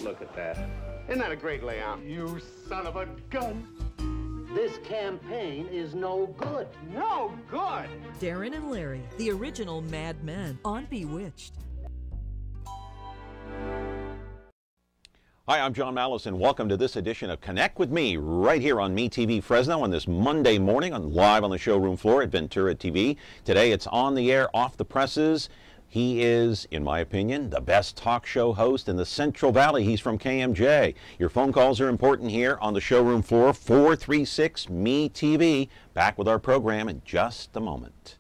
Look at that. Isn't that a great layout? You son of a gun. This campaign is no good. No good! Darren and Larry, the original Mad Men on Bewitched. Hi, I'm John Malos, and welcome to this edition of Connect with Me right here on MeTV Fresno on this Monday morning, live on the showroom floor at Ventura TV. Today it's on the air, off the presses. He is, in my opinion, the best talk show host in the Central Valley. He's from KMJ. Your phone calls are important here on the showroom floor, 436-MeTV. Back with our program in just a moment.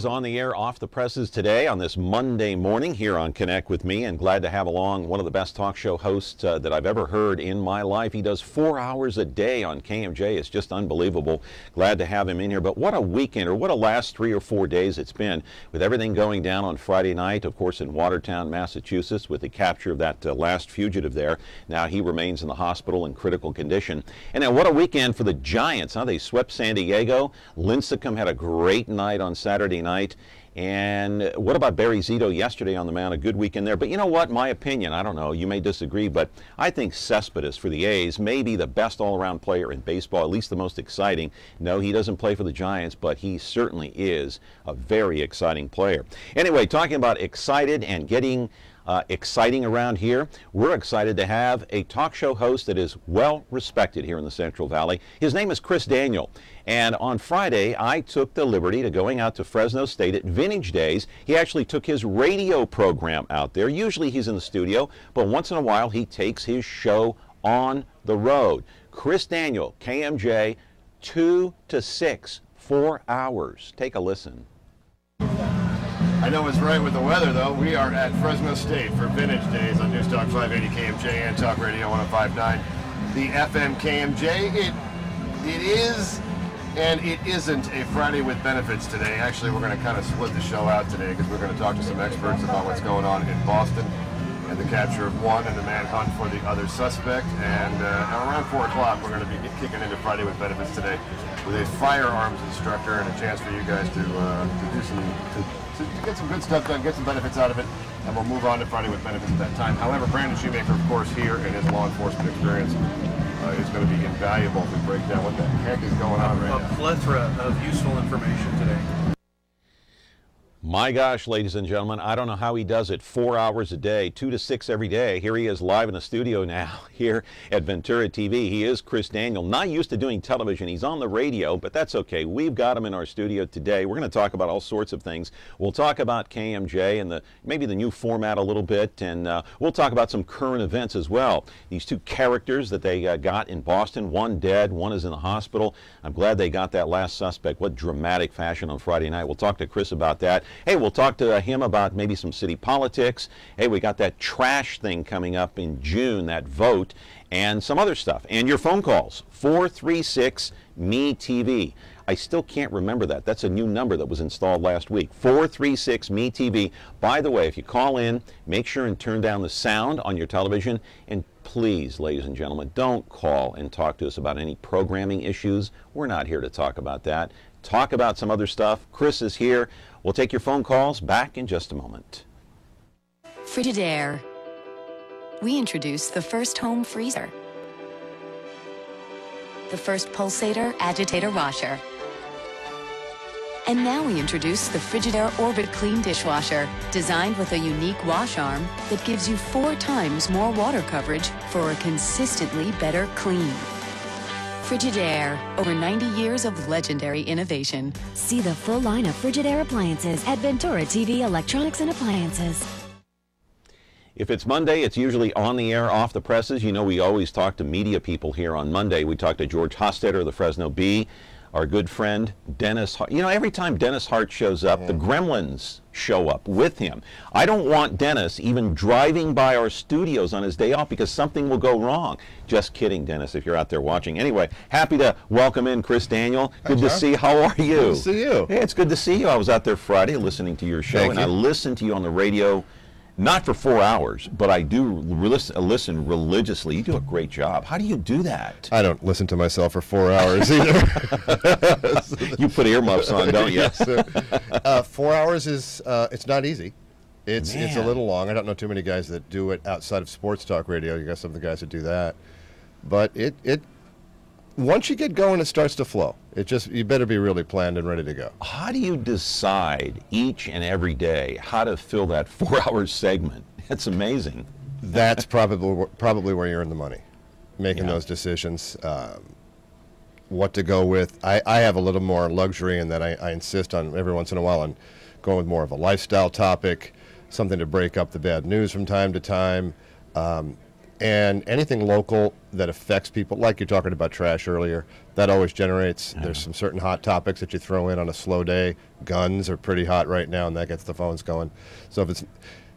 On the air, off the presses today on this Monday morning here on Connect with Me, and glad to have along one of the best talk show hosts that I've ever heard in my life. He does 4 hours a day on KMJ. It's just unbelievable. Glad to have him in here. But what a weekend, or what a last 3 or 4 days it's been, with everything going down on Friday night, of course, in Watertown, Massachusetts, with the capture of that last fugitive there. Now he remains in the hospital in critical condition. And then what a weekend for the Giants, huh? They swept San Diego. Lincecum had a great night on Saturday night. And what about Barry Zito yesterday on the mound? A good weekend there. But you know what? My opinion, I don't know, you may disagree, but I think Cespedes for the A's may be the best all-around player in baseball, at least the most exciting. No, he doesn't play for the Giants, but he certainly is a very exciting player. Anyway, talking about excited and getting exciting around here, we're excited to have a talk show host that is well respected here in the Central Valley. His name is Chris Daniel, and on Friday I took the liberty to going out to Fresno State at Vintage Days. He actually took his radio program out there. Usually he's in the studio, but once in a while he takes his show on the road. Chris Daniel, KMJ, 2 to 6, 4 hours. Take a listen. I know it's right with the weather, though. We are at Fresno State for Vintage Days on Newstalk 580 KMJ and Talk Radio 105.9. The FM KMJ. It is and it isn't a Friday with benefits today. Actually, we're going to kind of split the show out today because we're going to talk to some experts about what's going on in Boston and the capture of one and the manhunt for the other suspect. And around 4 o'clock, we're going to be kicking into Friday with benefits today with a firearms instructor and a chance for you guys to do some to get some good stuff done, get some benefits out of it, and we'll move on to Friday with benefits at that time. However, Brandon Shoemaker, of course, here in his law enforcement experience is going to be invaluable to break down what the heck is going on right now. A plethora of useful information today. My gosh, ladies and gentlemen, I don't know how he does it. 4 hours a day, 2 to 6 every day. Here he is live in the studio now here at Ventura TV. He is Chris Daniel. Not used to doing television. He's on the radio, but that's okay. We've got him in our studio today. We're going to talk about all sorts of things. We'll talk about KMJ and maybe the new format a little bit, and we'll talk about some current events as well. These 2 characters that they got in Boston, one dead, one is in the hospital. I'm glad they got that last suspect. What dramatic fashion on Friday night. We'll talk to Chris about that. Hey, we'll talk to him about maybe some city politics. Hey, we got that trash thing coming up in June, that vote, and some other stuff. And your phone calls, 436-MeTV. I still can't remember that. That's a new number that was installed last week, 436-MeTV. By the way, if you call in, make sure and turn down the sound on your television. And please, ladies and gentlemen, don't call and talk to us about any programming issues. We're not here to talk about that. Talk about some other stuff. Chris is here. We'll take your phone calls back in just a moment. Frigidaire. We introduced the first home freezer, the first pulsator agitator washer, and now we introduce the Frigidaire Orbit Clean dishwasher, designed with a unique wash arm that gives you 4 times more water coverage for a consistently better clean. Frigidaire, over 90 years of legendary innovation. See the full line of Frigidaire appliances at Ventura TV Electronics and Appliances. If it's Monday, it's usually on the air, off the presses. You know, we always talk to media people here on Monday. We talked to George Hostetter of the Fresno Bee. our good friend Dennis Hart. You know, every time Dennis Hart shows up, the Gremlins show up with him. I don't want Dennis even driving by our studios on his day off because something will go wrong. Just kidding, Dennis, if you're out there watching. Anyway, happy to welcome in Chris Daniel. Good to see you. How are you? Good to see you. Hey, it's good to see you. I was out there Friday listening to your show, and I listened to you on the radio. Not for 4 hours, but I do listen religiously. You do a great job. How do you do that? I don't listen to myself for 4 hours either. You put earmuffs on, don't you? Yes. 4 hours is, it's not easy. It's a little long. I don't know too many guys that do it outside of sports talk radio. You got some of the guys that do that. But it once you get going, it starts to flow. You better be really planned and ready to go. How do you decide each and every day how to fill that 4-hour segment? It's amazing. That's probably where you earn the money, making those decisions, what to go with. I have a little more luxury in that I insist on every once in a while on going with more of a lifestyle topic, something to break up the bad news from time to time. And anything local that affects people, like you're talking about trash earlier, that always generates, there's some certain hot topics that you throw in on a slow day. Guns are pretty hot right now, and that gets the phones going. So if it's,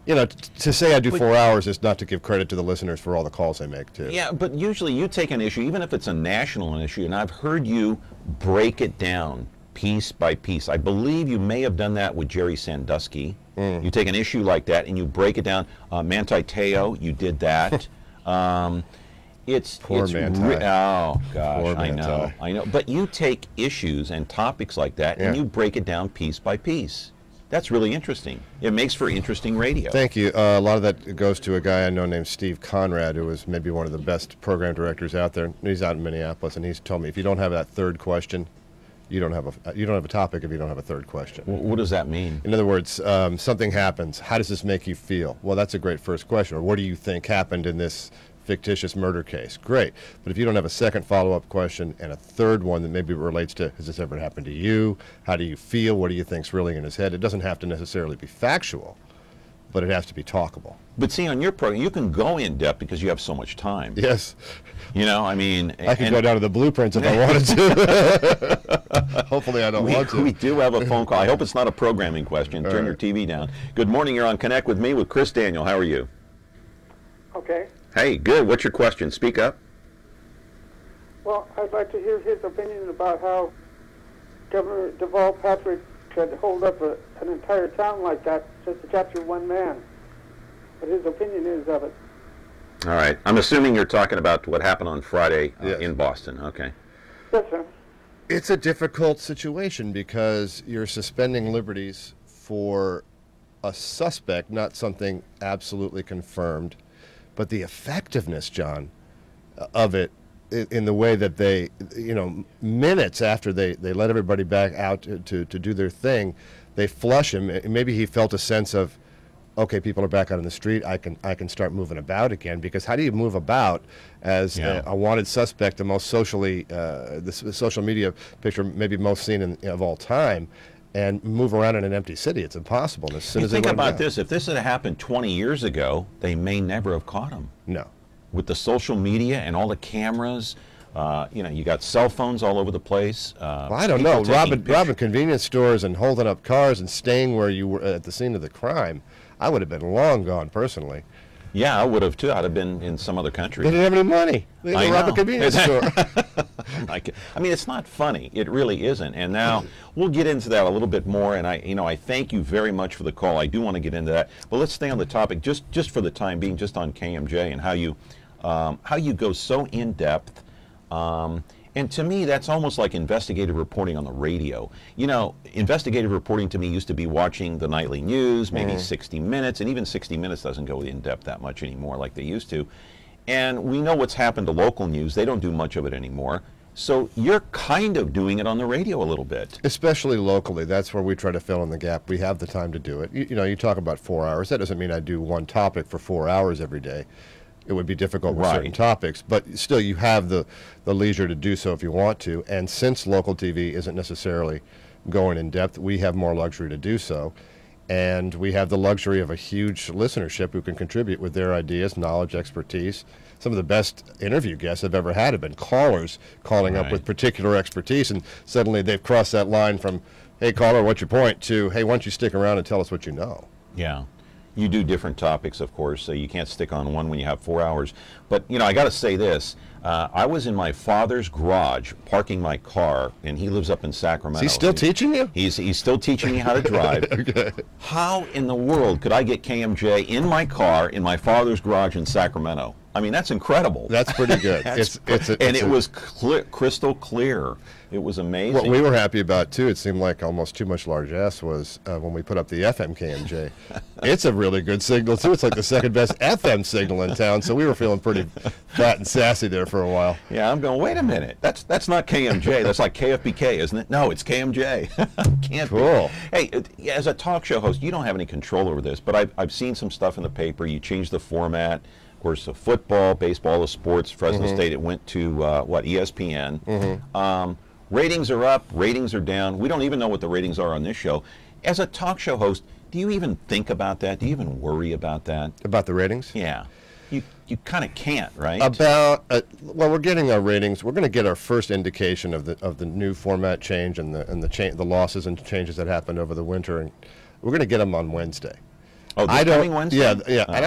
you know, to say I do 4 hours is not to give credit to the listeners for all the calls they make, too. Yeah, but usually you take an issue, even if it's a national issue, and I've heard you break it down piece by piece. I believe you may have done that with Jerry Sandusky. You take an issue like that, and you break it down. Manti Te'o, you did that. Poor Manti. Oh gosh, Poor I Manti. know. But you take issues and topics like that, and you break it down piece by piece. That's really interesting. It makes for interesting radio. Thank you. A lot of that goes to a guy I know named Steve Conrad, who was maybe one of the best program directors out there. He's out in Minneapolis, and he's told me if you don't have that third question, you don't have a topic if you don't have a third question. What does that mean? In other words, something happens. How does this make you feel? Well, that's a great first question. Or what do you think happened in this fictitious murder case? Great. But if you don't have a second follow-up question and a third one that maybe relates to, has this ever happened to you? How do you feel? What do you think's really in his head? It doesn't have to necessarily be factual, but it has to be talkable. But see, on your program, you can go in depth because you have so much time. Yes. You know, I mean... I could go down to the blueprints if I wanted to. Hopefully I don't want to. We do have a phone call. I hope it's not a programming question. Turn your TV down. Good morning. You're on Connect with me with Chris Daniel. How are you? Okay. Hey, good. What's your question? Speak up. Well, I'd like to hear his opinion about how Governor Deval Patrick could hold up an entire town like that just to capture one man. What his opinion is of it. All right. I'm assuming you're talking about what happened on Friday in Boston. Okay. Yes, sir. It's a difficult situation because you're suspending liberties for a suspect, not something absolutely confirmed. But the effectiveness, John, of it, in the way that they, you know, minutes after they let everybody back out to do their thing, they flush him. Maybe he felt a sense of, okay, people are back out on the street. I can start moving about again. Because how do you move about as a wanted suspect, the most socially, the social media picture maybe most seen of all time, and move around in an empty city? It's impossible. And as soon as think about this, if this had happened 20 years ago, they may never have caught him. No. With the social media and all the cameras, you know, you got cell phones all over the place. Well, I don't know. Robbing convenience stores and holding up cars and staying where you were at the scene of the crime, I would have been long gone personally. Yeah, I would have too. I'd have been in some other country. They didn't have any money. They had to rob a convenience store. I mean, it's not funny. It really isn't. And now we'll get into that a little bit more. And I thank you very much for the call. I do want to get into that. But let's stay on the topic just for the time being, just on KMJ and how you go so in depth. And to me, that's almost like investigative reporting on the radio. You know, investigative reporting to me used to be watching the nightly news, maybe 60 Minutes, and even 60 Minutes doesn't go in depth that much anymore like they used to. And we know what's happened to local news. They don't do much of it anymore. So you're kind of doing it on the radio a little bit. Especially locally. That's where we try to fill in the gap. We have the time to do it. You know, you talk about 4 hours. That doesn't mean I do one topic for 4 hours every day. It would be difficult with certain topics, but still you have the leisure to do so if you want to. And since local TV isn't necessarily going in depth, we have more luxury to do so. And we have the luxury of a huge listenership who can contribute with their ideas, knowledge, expertise. Some of the best interview guests I've ever had have been callers calling up with particular expertise, and suddenly they've crossed that line from, hey, caller, what's your point, to, hey, why don't you stick around and tell us what you know? Yeah. You do different topics, of course, so you can't stick on one when you have 4 hours. But, you know, I got to say this. I was in my father's garage parking my car, and he lives up in Sacramento. Is he still teaching you? He's still teaching me how to drive. Okay. How in the world could I get KMJ in my car in my father's garage in Sacramento? I mean, that's incredible. That's pretty good. It was crystal clear. It was amazing. What we were happy about, too, it seemed like almost too much largesse, was when we put up the FM KMJ. It's a really good signal, too. It's like the second best FM signal in town, so we were feeling pretty fat and sassy there for a while. Yeah, I'm going, wait a minute. That's not KMJ. That's like KFBK, isn't it? No, it's KMJ. Can't cool. Be. Hey, as a talk show host, you don't have any control over this, but I've seen some stuff in the paper. You changed the format. Of course, the football, baseball, the sports, Fresno State, it went to, ESPN. Ratings are up, ratings are down. We don't even know what the ratings are on this show. As a talk show host, do you even think about that? Do you even worry about that? About the ratings? Yeah. You kind of can't, right? Well, we're getting our ratings. We're going to get our first indication of the new format change and the losses and changes that happened over the winter, and we're going to get them on Wednesday. Oh, this coming Wednesday? Yeah, and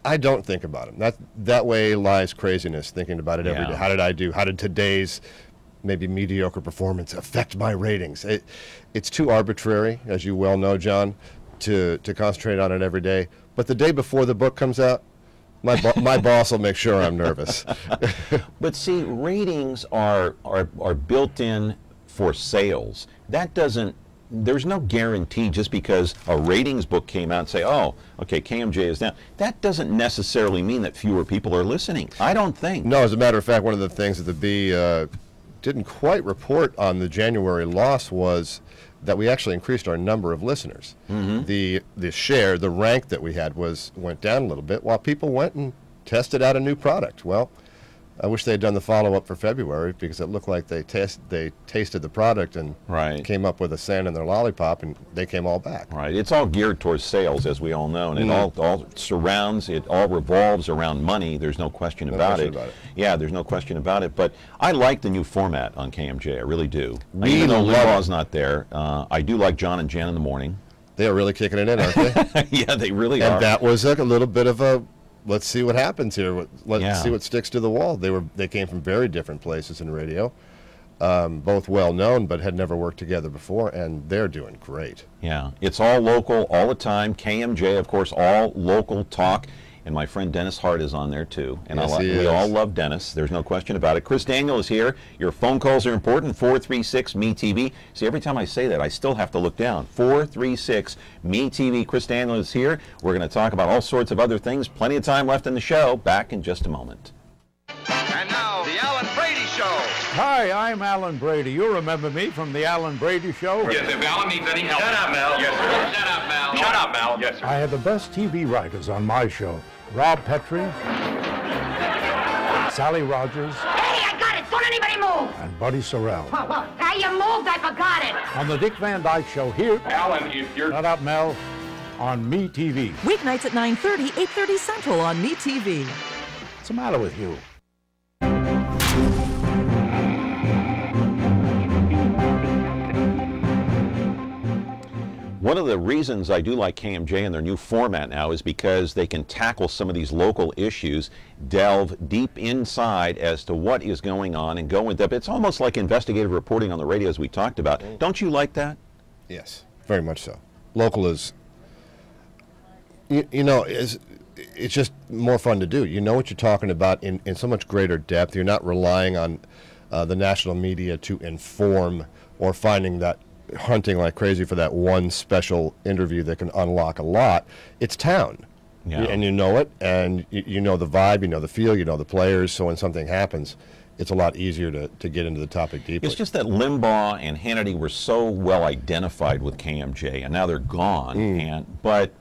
I don't think about them. That way lies craziness, thinking about it every day. How did I do? How did today's maybe mediocre performance affect my ratings? It's too arbitrary, as you well know, John, to concentrate on it every day. But the day before the book comes out, my boss will make sure I'm nervous. But see, ratings are built in for sales. That doesn't. There's no guarantee just because a ratings book came out and say, oh, okay, KMJ is down. That doesn't necessarily mean that fewer people are listening. I don't think. No, as a matter of fact, one of the things that the Bee didn't quite report on the January loss was that we actually increased our number of listeners. The share, the rank that we had went down a little bit while people went and tested out a new product. Well, I wish they had done the follow-up for February, because it looked like they tasted the product and came up with a sand in their lollipop, and they came all back. Right. It's all geared towards sales, as we all know, and it all revolves around money. There's no question about it. Yeah, there's no question about it. But I like the new format on KMJ. I really do. Even though Limbaugh's not there, I do like John and Jan in the morning. They are really kicking it in, aren't they? Yeah, they really are. And that was a little bit of a, let's see what happens here. Let's see what sticks to the wall. They came from very different places in radio, both well known, but had never worked together before, and they're doing great. Yeah, it's all local all the time. KMJ, of course, all local talk. And my friend Dennis Hart is on there too. And yes, we all love Dennis. There's no question about it. Chris Daniel is here. Your phone calls are important. 436-ME-TV. See, every time I say that, I still have to look down. 436-ME-TV. Chris Daniel is here. We're going to talk about all sorts of other things. Plenty of time left in the show. Back in just a moment. And now, the Alan Brady Show. Hi, I'm Alan Brady. You remember me from the Alan Brady Show? Yes, if Alan needs any help. Shut up, Mel. Yes, sir. Shut up, Mel. Shut up, Mel. Yes, sir. I had the best TV writers on my show. Rob Petrie, Sally Rogers. Hey, I got it! Don't anybody move! And Buddy Sorrell. Well, how you moved, I forgot it! On the Dick Van Dyke Show here. Alan, if you're... Shut up, Mel. On MeTV. Weeknights at 9:30, 8:30 Central on MeTV. What's the matter with you? One of the reasons I do like KMJ and their new format now is because they can tackle some of these local issues, delve deep inside as to what is going on, and go in depth. It's almost like investigative reporting on the radio, as we talked about. Don't you like that? Yes, very much so. Local is, you know, it's just more fun to do. You know what you're talking about in so much greater depth. You're not relying on the national media to inform or finding that, hunting like crazy for that one special interview that can unlock a lot. It's town. Yeah. And you know it, and you know the vibe, you know the feel, you know the players, so when something happens, it's a lot easier to get into the topic deeply. It's just that Limbaugh and Hannity were so well identified with KMJ, and now they're gone. But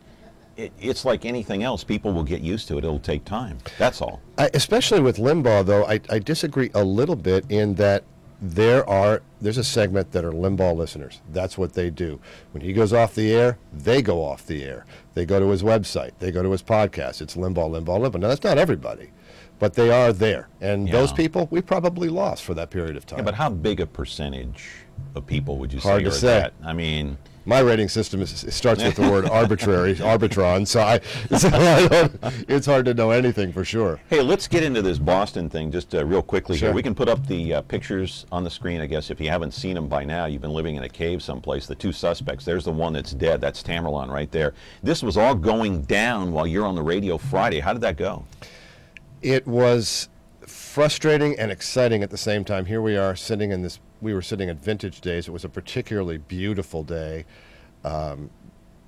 it's like anything else. People will get used to it. It'll take time. That's all. Especially with Limbaugh, though, I disagree a little bit in that there's a segment that are Limbaugh listeners. That's what they do. When he goes off the air, they go off the air. They go to his website. They go to his podcast. It's Limbaugh, Limbaugh, Limbaugh. Now, that's not everybody, but they are there. And those people, we probably lost for that period of time. Yeah, but how big a percentage of people would you say Hard to are say. that? I mean... My rating system starts with the word arbitrary, arbitron, so it's hard to know anything for sure. Hey, let's get into this Boston thing just real quickly Sure. here. We can put up the pictures on the screen, I guess. If you haven't seen them by now, you've been living in a cave someplace. The two suspects, there's the one that's dead. That's Tamerlan right there. This was all going down while you're on the radio Friday. How did that go? It was frustrating and exciting at the same time. Here we are sitting in this. We were sitting at Vintage Days. It was a particularly beautiful day.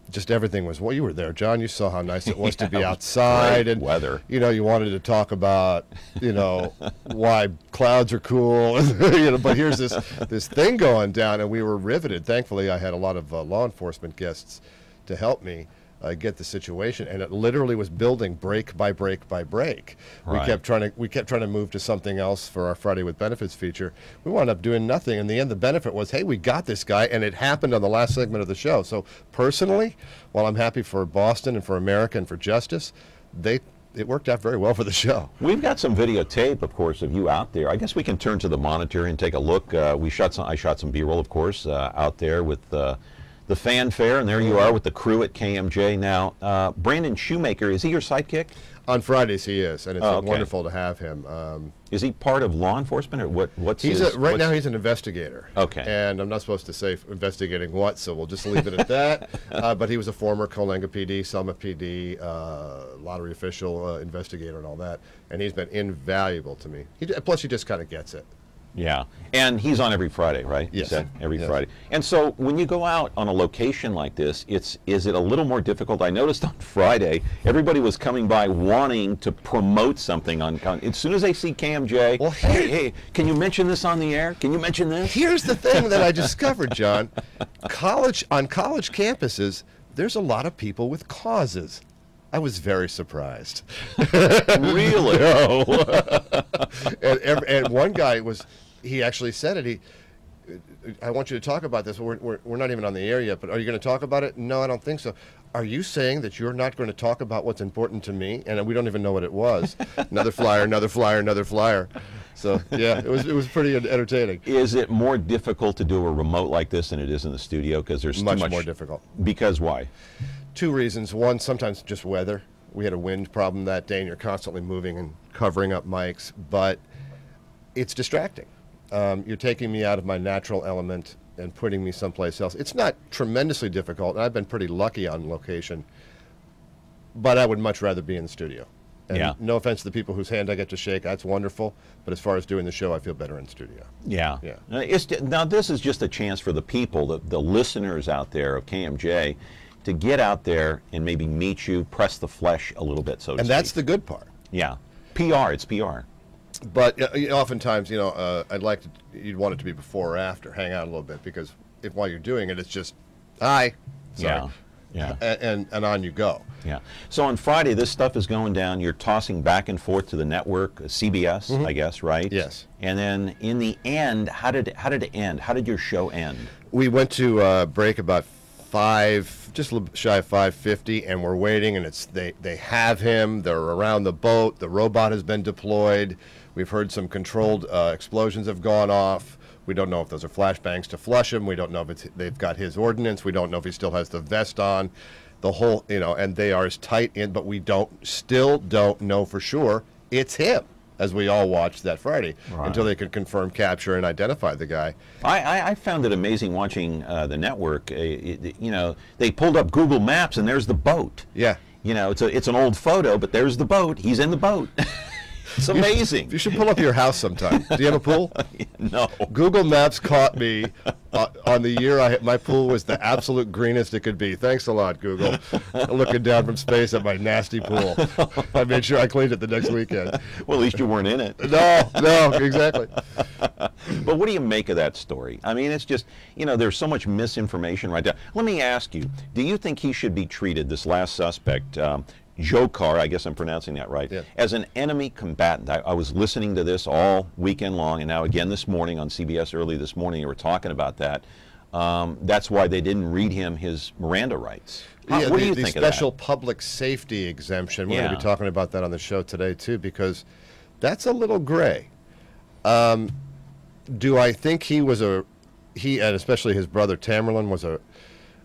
Just everything was. Well, you were there, John. You saw how nice it was to be outside and weather. You know, you wanted to talk about, you know, why clouds are cool. You know, but here's this thing going down, and we were riveted. Thankfully, I had a lot of law enforcement guests to help me get the situation, and it literally was building break by break by break. Right. We kept trying to move to something else for our Friday with Benefits feature. We wound up doing nothing. In the end, the benefit was, hey, we got this guy, and it happened on the last segment of the show. So personally, while I'm happy for Boston and for America and for justice, it worked out very well for the show. We've got some videotape, of course, of you out there. I guess we can turn to the monitor and take a look. I shot some B-roll, of course, out there with the fanfare, and there you are with the crew at KMJ. Now, Brandon Shoemaker, is he your sidekick? On Fridays he is, and it's wonderful to have him. Is he part of law enforcement, or what's he's his... Right now he's an investigator. Okay. And I'm not supposed to say investigating what, so we'll just leave it at that. But he was a former Coalinga PD, Selma PD, lottery official, investigator and all that, and he's been invaluable to me. Plus he just kind of gets it. Yeah, and he's on every Friday, right? Yes. Every Friday. And so when you go out on a location like this, is it a little more difficult? I noticed on Friday, everybody was coming by wanting to promote something as soon as they see KMJ, well, hey, can you mention this on the air? Can you mention this? Here's the thing that I discovered, John. On college campuses, there's a lot of people with causes. I was very surprised. Really? No. and one guy he actually said it. I want you to talk about this. We're not even on the air yet, but are you going to talk about it? No, I don't think so. Are you saying that you're not going to talk about what's important to me? And we don't even know what it was. Another flyer, another flyer, another flyer. So yeah, it was pretty entertaining. Is it more difficult to do a remote like this than it is in the studio? Because there's much too much more difficult. Because why? Two reasons. One, sometimes just weather. We had a wind problem that day, and you're constantly moving and covering up mics, but it's distracting. You're taking me out of my natural element and putting me someplace else. It's not tremendously difficult, and I've been pretty lucky on location, but I would much rather be in the studio. And yeah. No offense to the people whose hand I get to shake, that's wonderful, but as far as doing the show, I feel better in studio. Yeah. Yeah. Now, this is just a chance for the people, the listeners out there of KMJ, to get out there and maybe meet you, press the flesh a little bit, so to speak. And that's the good part. Yeah. PR, it's PR. But oftentimes, you'd want it to be before or after, hang out a little bit, because while you're doing it, it's just, hi, sorry. Yeah. And on you go. Yeah. So on Friday, this stuff is going down. You're tossing back and forth to the network, CBS, I guess, right? Yes. And then in the end, how did it end? How did your show end? We went to break about just a little shy of 5:50, and we're waiting, and they have him. They're around the boat. The robot has been deployed. We've heard some controlled explosions have gone off. We don't know if those are flashbangs to flush him. We don't know if they've got his ordnance. We don't know if he still has the vest on. The whole, and they are as tight in, but we still don't know for sure it's him, as we all watched that Friday, until they could confirm, capture, and identify the guy. I found it amazing watching the network. They pulled up Google Maps, and there's the boat. Yeah. It's an old photo, but there's the boat. He's in the boat. It's amazing. You should pull up your house sometime. Do you have a pool? No. Google Maps caught me on the year my pool was the absolute greenest it could be. Thanks a lot, Google. Looking down from space at my nasty pool. I made sure I cleaned it the next weekend. Well, at least you weren't in it. No, exactly. But what do you make of that story? I mean, it's just, there's so much misinformation right there. Let me ask you, do you think he should be treated, this last suspect, Dzhokhar, I guess I'm pronouncing that right, as an enemy combatant. I was listening to this all weekend long, and now again this morning on CBS early this morning, they were talking about that. That's why they didn't read him his Miranda rights. What do you think of that? The special public safety exemption, we're going to be talking about that on the show today, too, because that's a little gray. Do I think he and especially his brother Tamerlan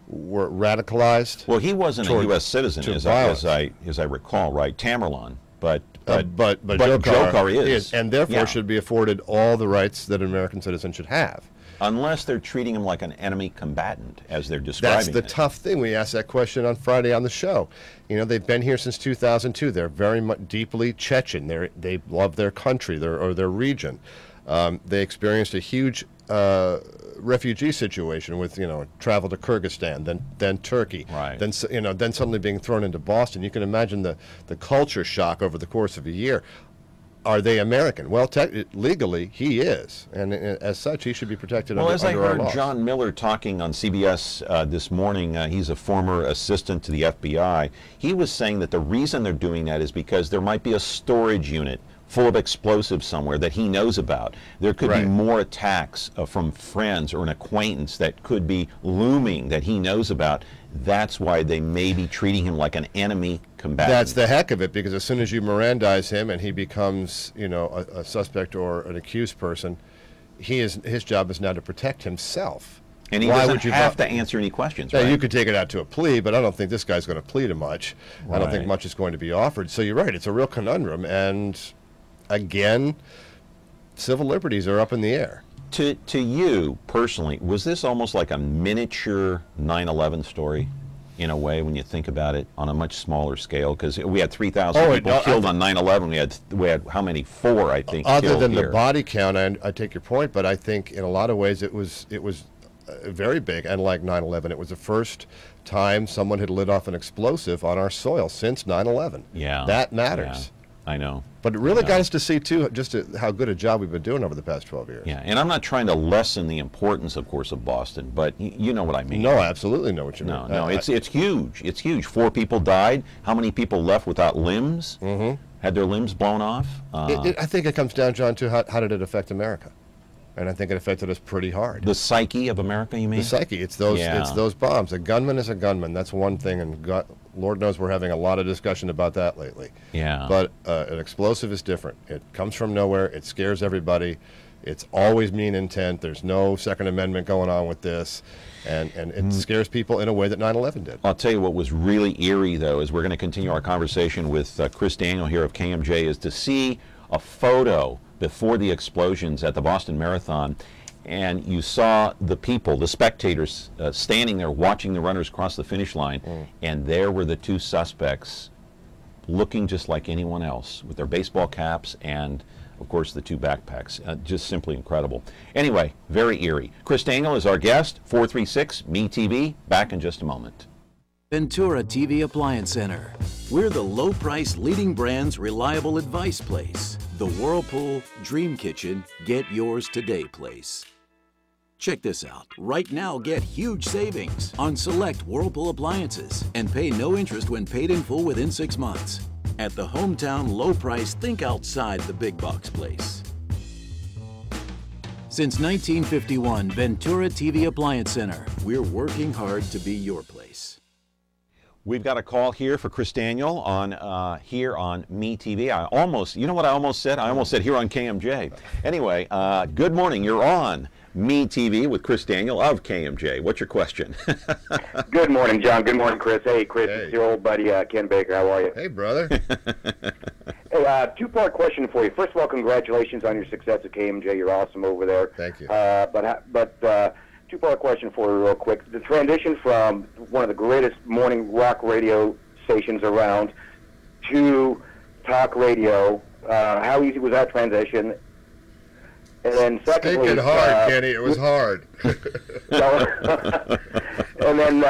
were radicalized? Well, he wasn't a U.S. citizen, as I recall, right? Tamerlan, but Dzhokhar is, and therefore should be afforded all the rights that an American citizen should have. Unless they're treating him like an enemy combatant, as they're describing That's the tough thing. We asked that question on Friday on the show. You know, they've been here since 2002. They're very much deeply Chechen. They love their country, their region. They experienced a huge refugee situation with, travel to Kyrgyzstan, then Turkey, then suddenly being thrown into Boston. You can imagine the culture shock over the course of a year. Are they American? Well, legally, he is, and as such, he should be protected under our laws. Well, as I heard John Miller talking on CBS this morning, he's a former assistant to the FBI, he was saying that the reason they're doing that is because there might be a storage unit full of explosives somewhere that he knows about. There could be more attacks from friends or an acquaintance that could be looming that he knows about. That's why they may be treating him like an enemy combatant. That's the heck of it, because as soon as you Mirandize him and he becomes, a suspect or an accused person, his job is now to protect himself. And he doesn't have to answer any questions, right? You could take it out to a plea, but I don't think this guy's going to plead to much. I don't think much is going to be offered. So you're right, it's a real conundrum, and again, civil liberties are up in the air. To you personally, was this almost like a miniature 9/11 story, in a way, when you think about it on a much smaller scale? Because we had 3,000 people killed on 9/11. We had how many? 4, I think. Other than here. The body count, I take your point, but I think in a lot of ways it was very big. And like 9/11, it was the first time someone had lit off an explosive on our soil since 9/11. Yeah, that matters. Yeah, I know. But it really got us to see, too, just how good a job we've been doing over the past 12 years. Yeah, and I'm not trying to lessen the importance, of course, of Boston, but you know what I mean. No, I absolutely know what you mean. No, it's huge. It's huge. 4 people died. How many people left without limbs? Mm-hmm. Had their limbs blown off? I think it comes down, John, to how did it affect America? And I think it affected us pretty hard. The psyche of America, you mean? The psyche. It's those bombs. A gunman is a gunman. That's one thing, and Lord knows we're having a lot of discussion about that lately. Yeah. But an explosive is different. It comes from nowhere. It scares everybody. It's always mean intent. There's no Second Amendment going on with this. And it scares people in a way that 9/11 did. I'll tell you what was really eerie, though, as we're going to continue our conversation with Chris Daniel here of KMJ, is to see a photo before the explosions at the Boston Marathon, and you saw the people, the spectators, standing there watching the runners cross the finish line, and there were the 2 suspects looking just like anyone else with their baseball caps and, of course, the 2 backpacks. Just simply incredible. Anyway, very eerie. Chris Daniel is our guest, 436-ME-TV. Back in just a moment. Ventura TV Appliance Center. We're the low-price leading brand's reliable advice place. The Whirlpool Dream Kitchen Get Yours Today place. Check this out. Right now, get huge savings on select Whirlpool appliances and pay no interest when paid in full within 6 months. At the hometown low price, think outside the big box place. Since 1951, Ventura TV Appliance Center. We're working hard to be your place. We've got a call here for Chris Daniel on here on Me TV. I almost, you know what I almost said? I almost said here on KMJ. Anyway, good morning. You're on Me TV with Chris Daniel of KMJ. What's your question? Good morning, John. Good morning, Chris. Hey, Chris, it's your old buddy Ken Baker. How are you? Hey, brother. Hey, 2-part question for you. First of all, congratulations on your success at KMJ. You're awesome over there. Thank you. But 2-part question for you real quick. The transition from one of the greatest morning rock radio stations around to talk radio, how easy was that transition? And then secondly... Take it hard, Kenny. It was hard. And then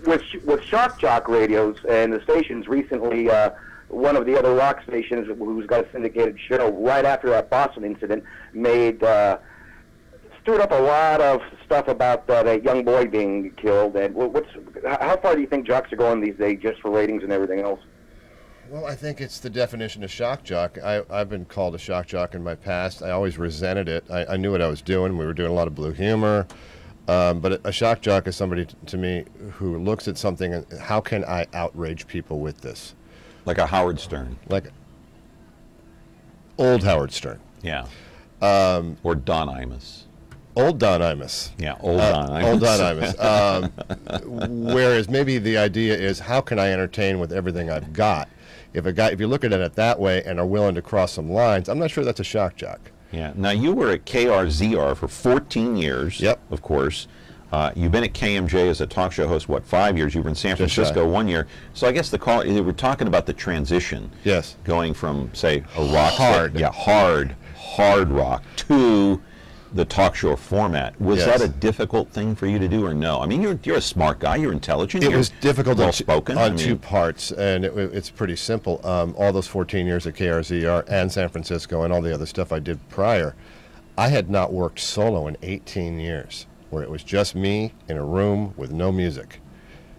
with Shock Jock radios and the stations recently, one of the other rock stations who's got a syndicated show right after that Boston incident stirred up a lot of stuff about that young boy being killed. And how far do you think jocks are going these days just for ratings and everything else? Well, I think it's the definition of shock jock. I've been called a shock jock in my past. I always resented it. I knew what I was doing. We were doing a lot of blue humor. But a shock jock is somebody, to me, who looks at something and how can I outrage people with this? Like a Howard Stern. Like old Howard Stern. Yeah. Or Don Imus. Old Don Imus. Yeah, old Don Imus. Old Don Imus. Whereas maybe the idea is how can I entertain with everything I've got? If you look at it that way and are willing to cross some lines, I'm not sure that's a shock jock. Yeah. Now, you were at KRZR for 14 years. Yep. Of course. You've been at KMJ as a talk show host, what, 5 years? You were in San Francisco 1 year. So I guess they were talking about the transition. Yes. Going from, say, a rock. Hard. Yeah, hard rock to the talk show format. Was that a difficult thing for you to do or no? I mean, you're a smart guy. You're intelligent. It was difficult well-spoken. on two parts, and it's pretty simple. All those 14 years at KRZR and San Francisco and all the other stuff I did prior, I had not worked solo in 18 years, where it was just me in a room with no music.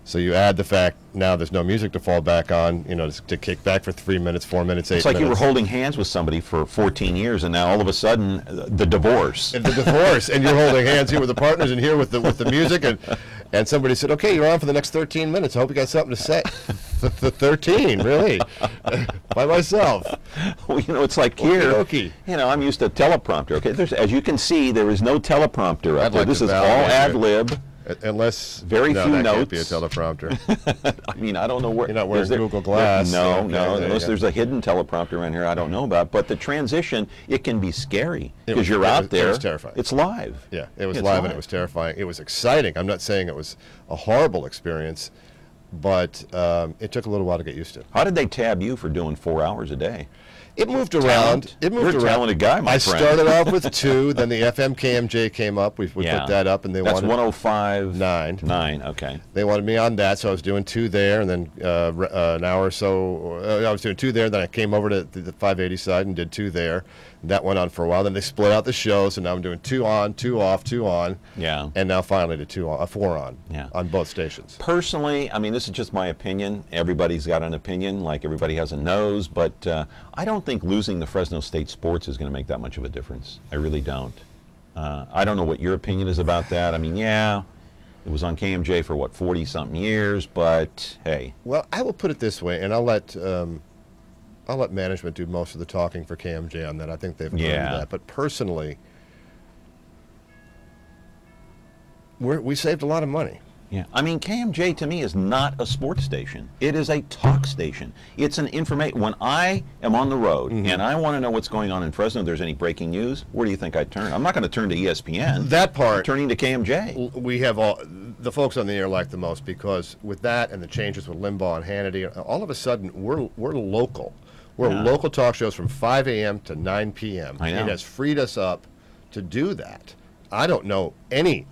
So you add the fact now there's no music to fall back on, to kick back for 3 minutes, 4 minutes, 8 minutes. It's like you were holding hands with somebody for 14 years, and now all of a sudden, the divorce. And you're holding hands here with the partners and here with the music, and somebody said, okay, you're on for the next 13 minutes. I hope you got something to say. The 13, really? By myself. Well, it's like here, I'm used to teleprompter, okay? As you can see, there is no teleprompter up there. This is all ad-lib. Unless very few that notes. Can't be a teleprompter. I mean, I don't know where. You're not wearing Google Glass. No. Unless there's a hidden teleprompter around here, I don't know about. But the transition, it can be scary because you're out there. It was terrifying. It's live. Yeah, it was live and it was terrifying. It was exciting. I'm not saying it was a horrible experience, but it took a little while to get used to. How did they tab you for doing 4 hours a day? It moved around. You're a talented guy, my friend. I started off with 2, then the FM KMJ came up. We put that up, and that's 105.9. 9. Okay. They wanted me on that, so I was doing 2 there, and then an hour or so. I was doing 2 there, then I came over to the 580 side and did 2 there. That went on for a while. Then they split out the show, so now I'm doing 2 on, 2 off, 2 on. Yeah. And now finally to 4 on. Yeah. On both stations. Personally, I mean, this is just my opinion. Everybody's got an opinion, like everybody has a nose, but I don't think losing the Fresno State sports is going to make that much of a difference. I really don't. I don't know what your opinion is about that. I mean, yeah, it was on KMJ for, 40-something years, but hey. Well, I will put it this way, and I'll let management do most of the talking for KMJ on that. I think they've learned that. But personally, we saved a lot of money. Yeah, I mean, KMJ to me is not a sports station. It is a talk station. It's an information. When I am on the road and I want to know what's going on in Fresno, if there's any breaking news, where do you think I turn? I'm not going to turn to ESPN. That part. I'm turning to KMJ. We have the folks on the air like the most, because with that and the changes with Limbaugh and Hannity, all of a sudden we're local. We're local talk shows from 5 a.m. to 9 p.m. I know. It has freed us up to do that. I don't know any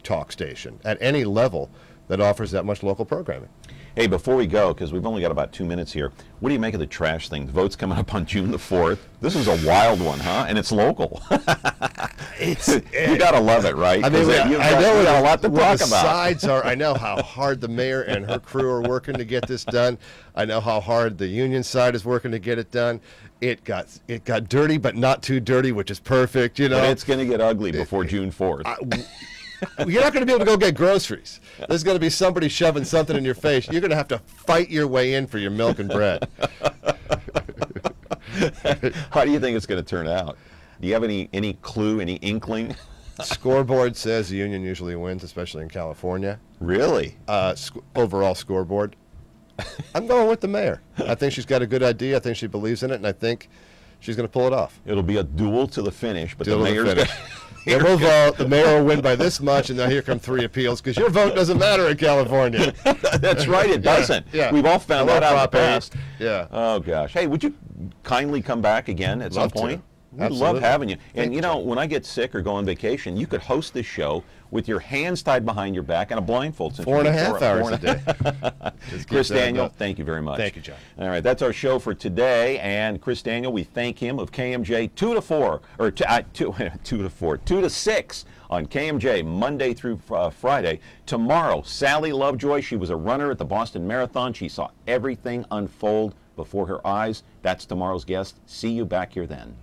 talk station at any level that offers that much local programming. Hey, before we go, because we've only got about 2 minutes here, what do you make of the trash thing? The vote's coming up on June the 4th. This is a wild one, huh? And it's local. You got to love it, right? I mean, I know a lot to talk about. The sides are. I know how hard the mayor and her crew are working to get this done. I know how hard the union side is working to get it done. It got dirty, but not too dirty, which is perfect. But it's going to get ugly before June 4th. You're not going to be able to go get groceries. There's going to be somebody shoving something in your face. You're going to have to fight your way in for your milk and bread. How do you think it's going to turn out? Do you have any clue, any inkling? Scoreboard says the union usually wins, especially in California. Really? Overall scoreboard. I'm going with the mayor. I think she's got a good idea. I think she believes in it, and I think she's going to pull it off. It'll be a duel to the finish, but the mayor's going to... Then we'll vote. The mayor will win by this much, and now here come 3 appeals, because your vote doesn't matter in California. That's right, it doesn't. Yeah. We've all found that out in the past. Yeah. Oh, gosh. Hey, would you kindly come back again at some point? We'd love having you. And, when I get sick or go on vacation, you could host this show with your hands tied behind your back and a blindfold. 4.5 hours a day. Chris Daniel, thank you very much. Thank you, John. All right, that's our show for today. And Chris Daniel, we thank him of KMJ 2 to 4, or 2 to 6 on KMJ Monday through Friday. Tomorrow, Sally Lovejoy, she was a runner at the Boston Marathon. She saw everything unfold before her eyes. That's tomorrow's guest. See you back here then.